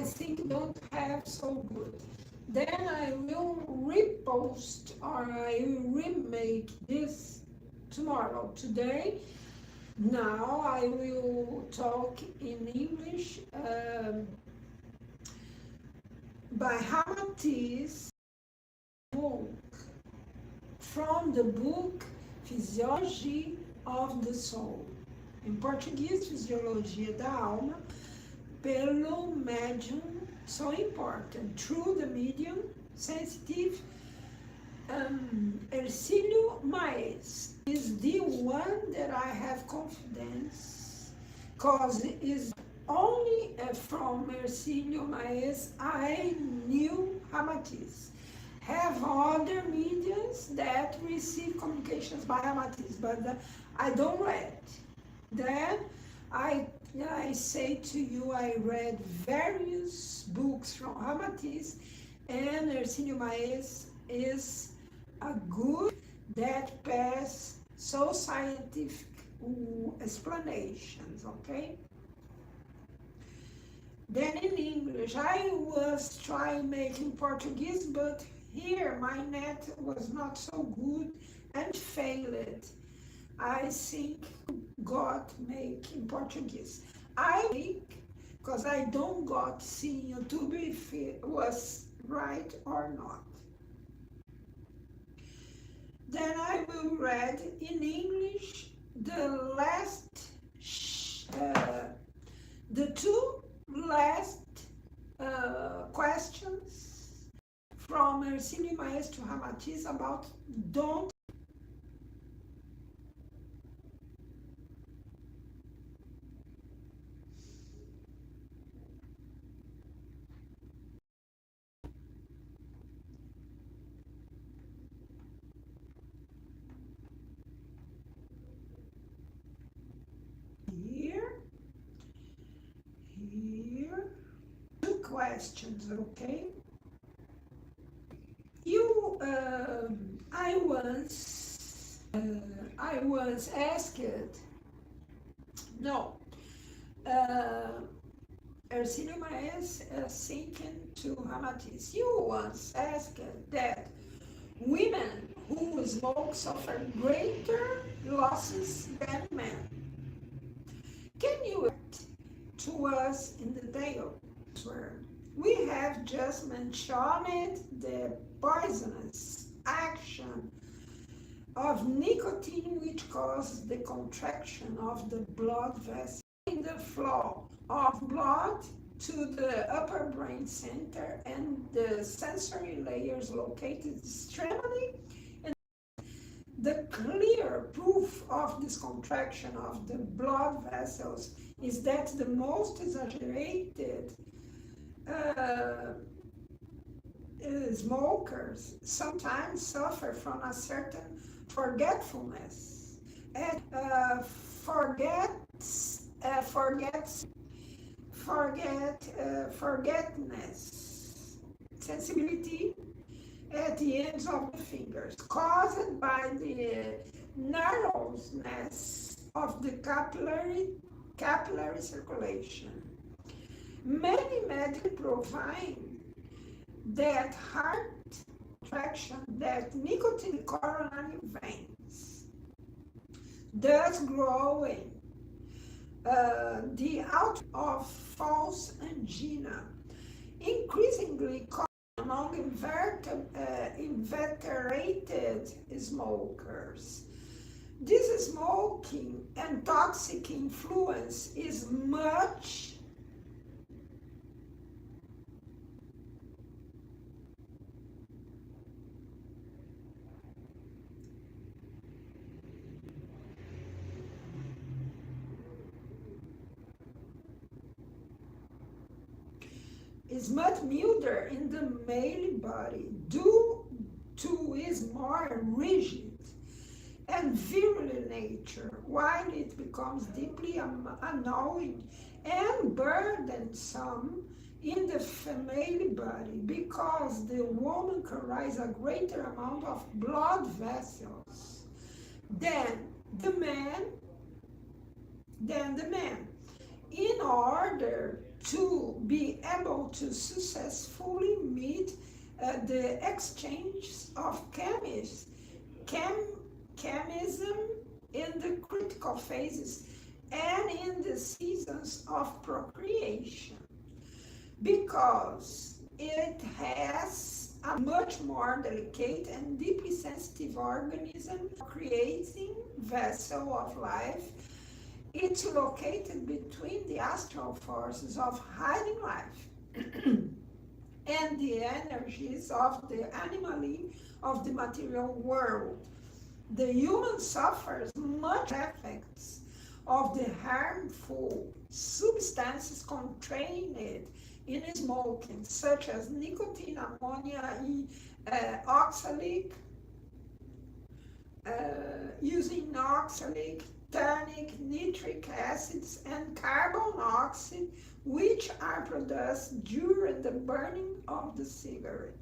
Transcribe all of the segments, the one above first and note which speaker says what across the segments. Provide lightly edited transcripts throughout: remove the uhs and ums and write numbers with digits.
Speaker 1: think don't have so good. Then I will repost or I will remake this tomorrow. Today, now I will talk in English by Ramatis from the book Physiology of the Soul. Em português, Fisiologia da Alma, pelo médium So Important, through the medium, sensitive, Ercílio Maes is the one that I have confidence, because it is only from Ercílio Maes I knew Ramatis. Have other mediums that receive communications by Ramatis, but I don't read. Then I say to you, I read various books from Ramatis, and Ercílio Maes is a good that pass so scientific explanations, okay? Then in English, I was trying making Portuguese, but here my net was not so good and failed. I think God make in Portuguese. I think, because I don't got see YouTube if it was right or not. Then I will read in English the two last questions from Ercílio Maes to Ramatis about don't. Here, two questions, okay? I was asked, no, Ercílio Maes thinking to Ramatis, you once asked that women who smoke suffer greater losses than men. Can you add to us in the detail? We have just mentioned the poisonous action of nicotine, which causes the contraction of the blood vessels in the flow of blood to the upper brain center and the sensory layers located extremely. And the clear proof of this contraction of the blood vessels is that the most exaggerated smokers sometimes suffer from a certain forgetfulness and forgetness, sensibility at the ends of the fingers, caused by the narrowness of the capillary circulation. Many medical provide that heart traction, that nicotine coronary veins, thus growing the out of false angina, increasingly common among inveterated smokers. This smoking and toxic influence is much milder in the male body due to its more rigid and virulent nature, while it becomes deeply annoying and burdensome in the female body because the woman carries a greater amount of blood vessels than the man. In order to be able to successfully meet the exchange of chemism in the critical phases and in the seasons of procreation, because it has a much more delicate and deeply sensitive organism creating vessel of life. It's located between the astral forces of hiding life and the energies of the animally of the material world. The human suffers much effects of the harmful substances contained in smoking, such as nicotine, ammonia, oxalic, using oxalic, tannic, nitric acids, and carbon monoxide, which are produced during the burning of the cigarette.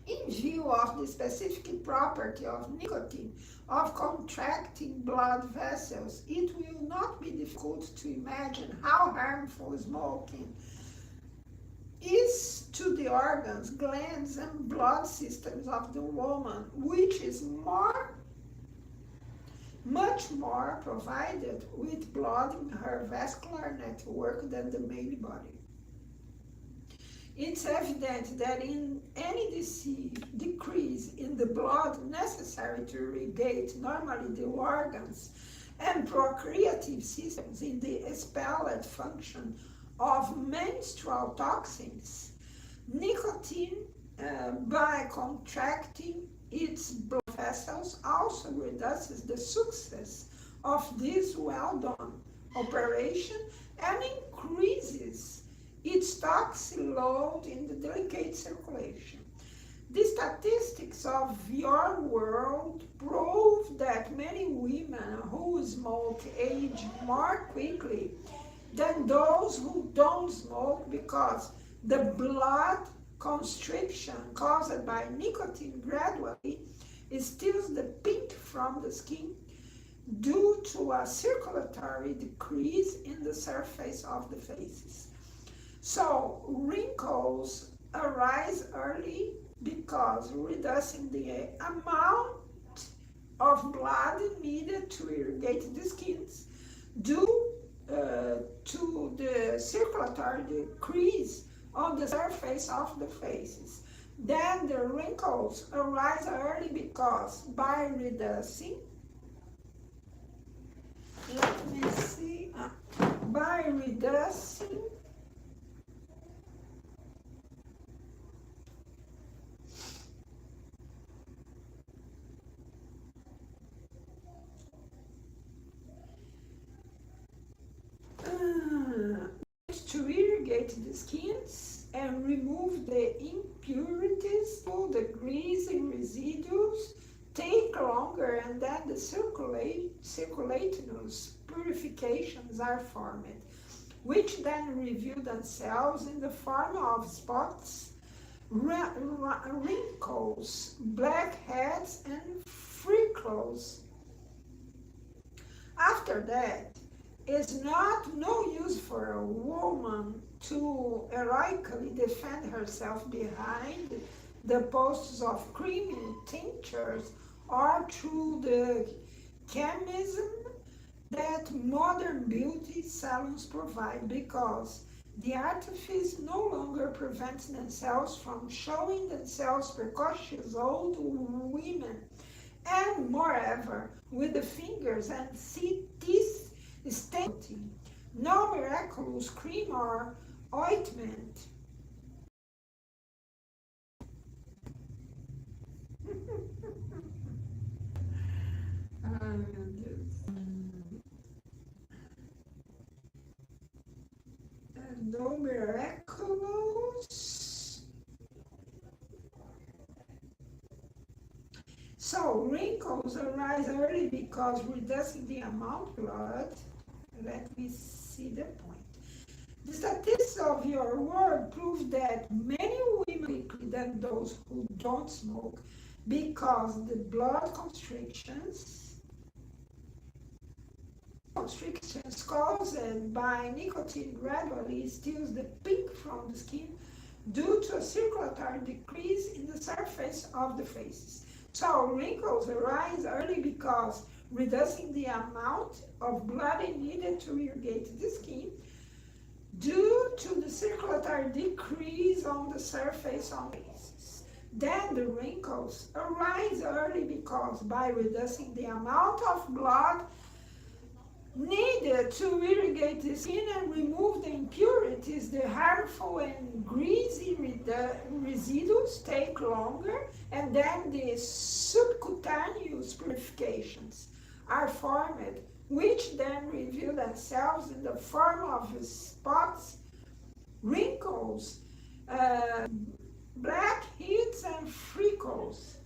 Speaker 1: In view of the specific property of nicotine of contracting blood vessels, it will not be difficult to imagine how harmful smoking is to the organs, glands, and blood systems of the woman, which is much more provided with blood in her vascular network than the male body. It's evident that in any decrease in the blood necessary to irrigate normally the organs and procreative systems in the expelled function of menstrual toxins, nicotine, by contracting its blood vessels, also reduces the success of this well-done operation and increases its toxic load in the delicate circulation. The statistics of your world prove that many women who smoke age more quickly than those who don't smoke, because the blood constriction caused by nicotine gradually steals the pink from the skin due to a circulatory decrease in the surface of the faces. So wrinkles arise early because reducing the amount of blood needed to irrigate the skins due to the circulatory decrease on the surface of the faces. Then the wrinkles arise early because by reducing, by reducing to irrigate the skins and remove the impurities, all the greasy residues take longer, and then the circulatinous purifications are formed, which then reveal themselves in the form of spots, wrinkles, blackheads, and freckles. After that, it's no use for a woman to heroically defend herself behind the posts of creamy tinctures or through the chemism that modern beauty salons provide, because the artifice no longer prevents themselves from showing themselves precocious old women, and moreover, with the fingers and teeth stained, no miraculous cream or ointment. No miraculous. So wrinkles arise early because reducing the amount of blood. Let me see the point. The statistics of your world prove that many women quicker than those who don't smoke, because the blood constrictions constrictions caused by nicotine gradually steals the pink from the skin due to a circulatory decrease in the surface of the faces. So wrinkles arise early because reducing the amount of blood needed to irrigate the skin due to the circulatory decrease on the surface of the faces. Then the wrinkles arise early because by reducing the amount of blood needed to irrigate the skin and remove the impurities, the harmful and greasy residues take longer, and then the subcutaneous purifications are formed, which then reveal themselves in the form of spots, wrinkles, blackheads, and freckles.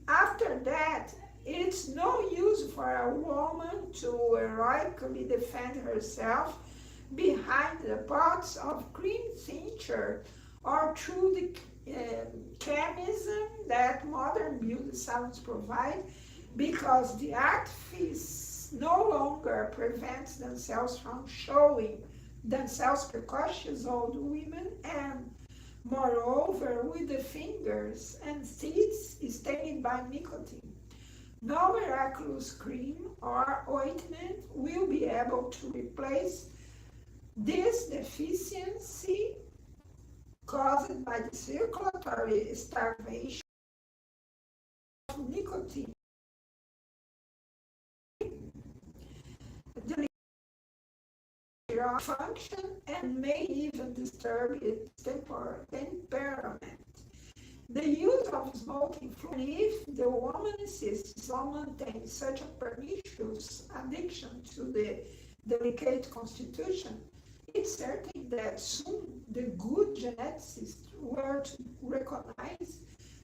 Speaker 1: After that, it's no use for a woman to heroically defend herself behind the pots of cream tincture or through the chemism that modern beauty salons provide, because the artifice no longer prevents themselves from showing themselves precocious old women, and moreover with the fingers and teeth stained by nicotine. No miraculous cream or ointment will be able to replace this deficiency caused by the circulatory starvation of nicotine. The liver function and may even disturb its temperament. The use of smoking fluid, if the woman insists on maintaining such a pernicious addiction to the delicate constitution, it's certain that soon the good geneticists were to recognize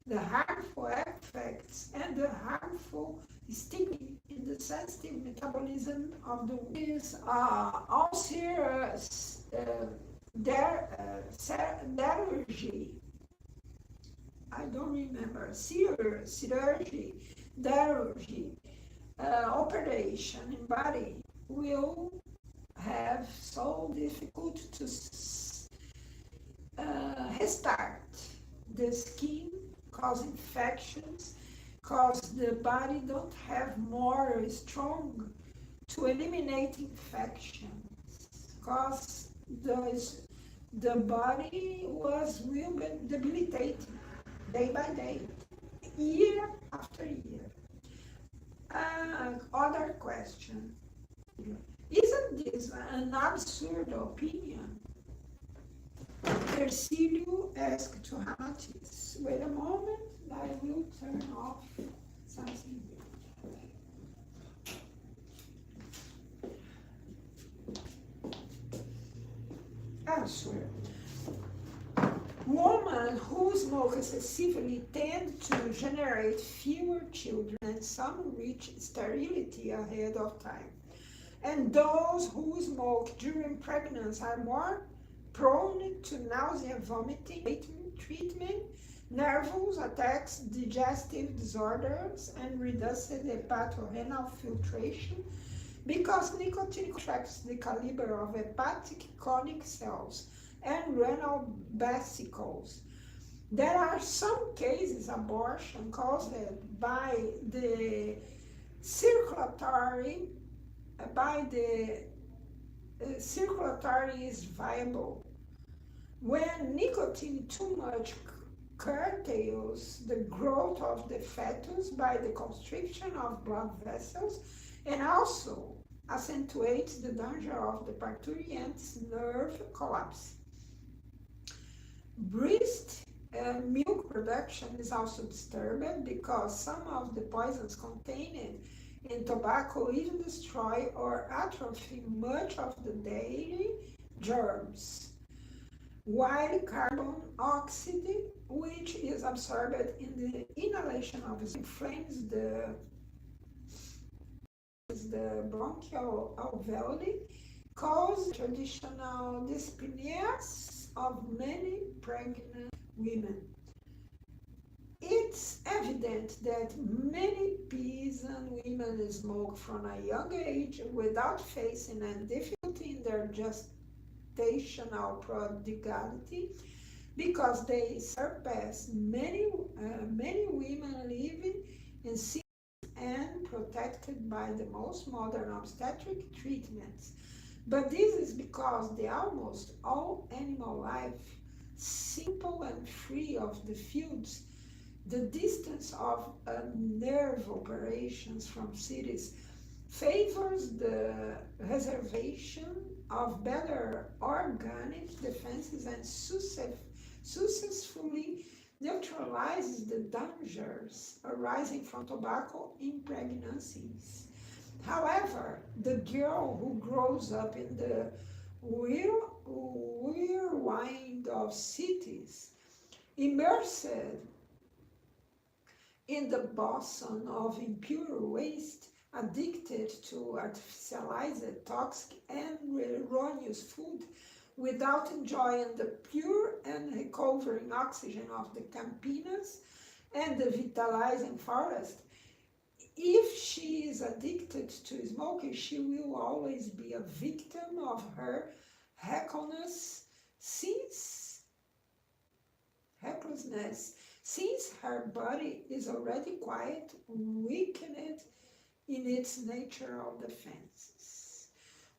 Speaker 1: the harmful effects and the harmful stigma in the sensitive metabolism of the woman. Allergy. I don't remember, chirurgy, operation in body will have so difficult to restart the skin, cause infections, cause the body don't have more strong to eliminate infections, cause the body will be debilitating day by day, year after year. Other question. Isn't this an absurd opinion? Ercilio asked to Ramatis. Wait a moment, I will turn off something. Answer. Women who smoke excessively tend to generate fewer children, and some reach sterility ahead of time. And those who smoke during pregnancy are more prone to nausea, vomiting, treatment, nervous attacks, digestive disorders, and reduced hepatorenal filtration, because nicotine contracts the caliber of hepatic conic cells and renal vesicles. There are some cases abortion caused by the circulatory is viable. When nicotine too much curtails the growth of the fetus by the constriction of blood vessels, and also accentuates the danger of the parturient's nerve collapse. Breast milk production is also disturbed because some of the poisons contained in tobacco even destroy or atrophy much of the daily germs, while carbon oxide, which is absorbed in the inhalation of inflames the bronchial alveoli, cause traditional dyspneas of many pregnant women. It's evident that many peasant women smoke from a young age without facing any difficulty in their gestational prodigality, because they surpass many women living in cities and protected by the most modern obstetric treatments. But this is because the almost all animal life, simple and free of the fields, the distance of nerve operations from cities favors the reservation of better organic defenses and successfully neutralizes the dangers arising from tobacco in pregnancies. However, the girl who grows up in the whirlwind of cities, immersed in the boson of impure waste, addicted to artificialized, toxic, and erroneous food, without enjoying the pure and recovering oxygen of the campinas and the vitalizing forest. If she is addicted to smoking, she will always be a victim of her recklessness, since her body is already quite weakened in its natural defenses.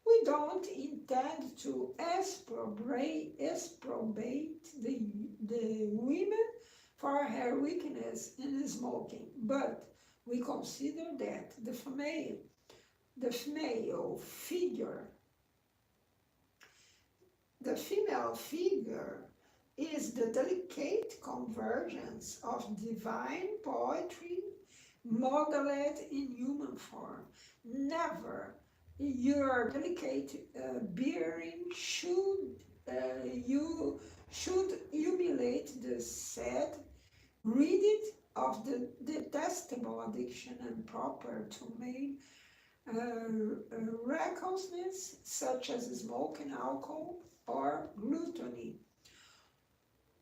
Speaker 1: We don't intend to expropriate the women for her weakness in smoking, but we consider that the female figure is the delicate convergence of divine poetry modeled in human form. Never your delicate bearing you should humiliate the sad, rid it of the detestable addiction and proper to male recklessness, such as smoking, alcohol, or gluttony.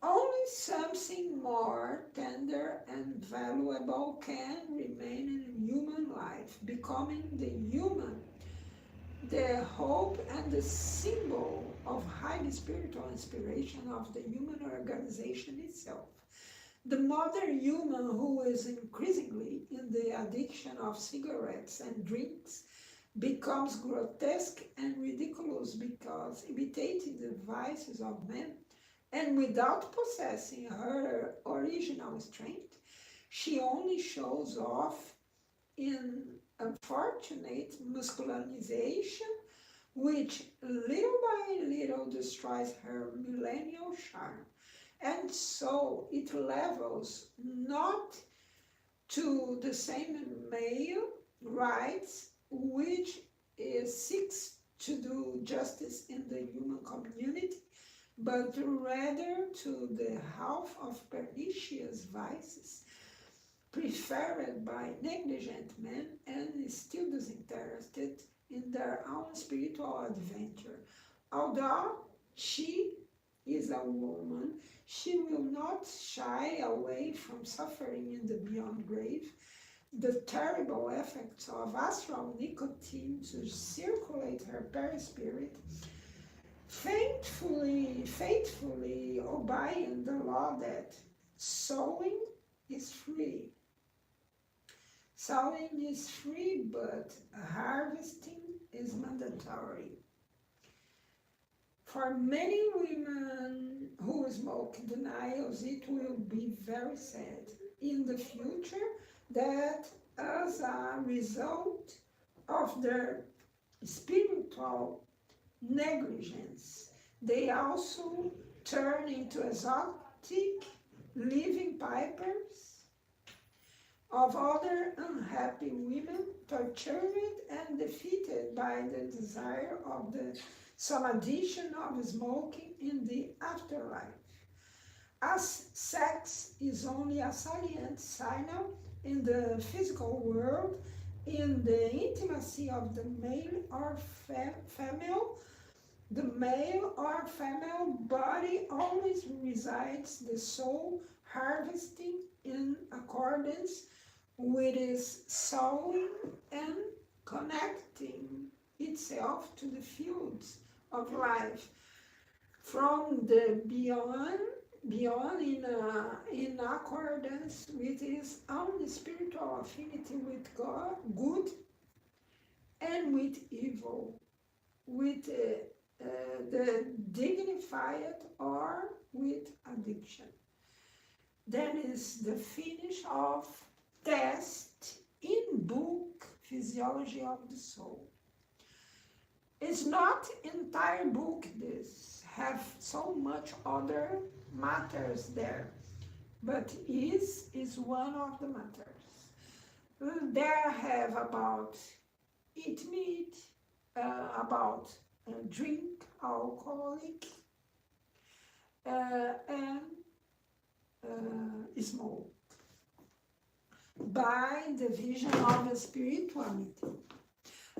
Speaker 1: Only something more tender and valuable can remain in human life, becoming the hope and the symbol of highly spiritual inspiration of the human organization itself. The modern human, who is increasingly in the addiction of cigarettes and drinks, becomes grotesque and ridiculous because imitating the vices of men and without possessing her original strength, she only shows off in unfortunate musculinization, which little by little destroys her millennial charm. And so it levels not to the same male rights which seeks to do justice in the human community, but rather to the half of pernicious vices preferred by negligent men and still disinterested in their own spiritual adventure. Although she is a woman, she will not shy away from suffering in the beyond grave. The terrible effects of astral nicotine to circulate her perispirit, faithfully obeying the law that sowing is free. Sowing is free, but harvesting is mandatory. For many women who smoke denials, it will be very sad in the future that as a result of their spiritual negligence, they also turn into exotic living pipers of other unhappy women, tortured and defeated by the desire of some addition of smoking in the afterlife. As sex is only a salient signal in the physical world, in the intimacy of the male or female, the male or female body always resides the soul harvesting in accordance with its sowing and connecting itself to the fields of life from the beyond in accordance with his own spiritual affinity with God, good and with evil, with the dignified or with addiction. That is the finish of test in book Physiology of the Soul. It's not entire book, this have so much other matters there, but is one of the matters. There have about eat meat, about drink alcoholic, and smoke, by the vision of spirituality.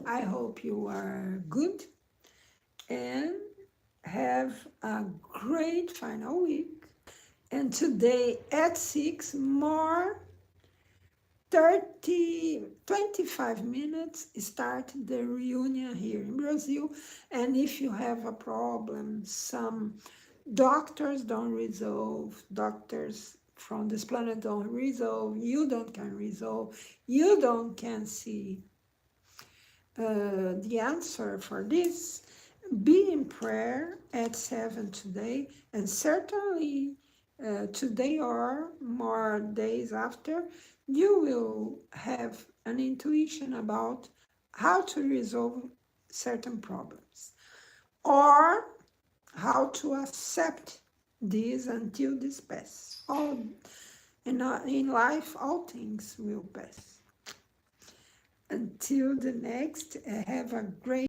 Speaker 1: I hope you are good and have a great final week. And today at 6, more 25 minutes, start the reunion here in Brazil. And if you have a problem, some doctors don't resolve, doctors from this planet don't resolve, you don't can resolve, you don't can see the answer for this, be in prayer at 7 today, and certainly today or more days after, you will have an intuition about how to resolve certain problems, or how to accept this until this pass. In life, all things will pass. Until the next, have a great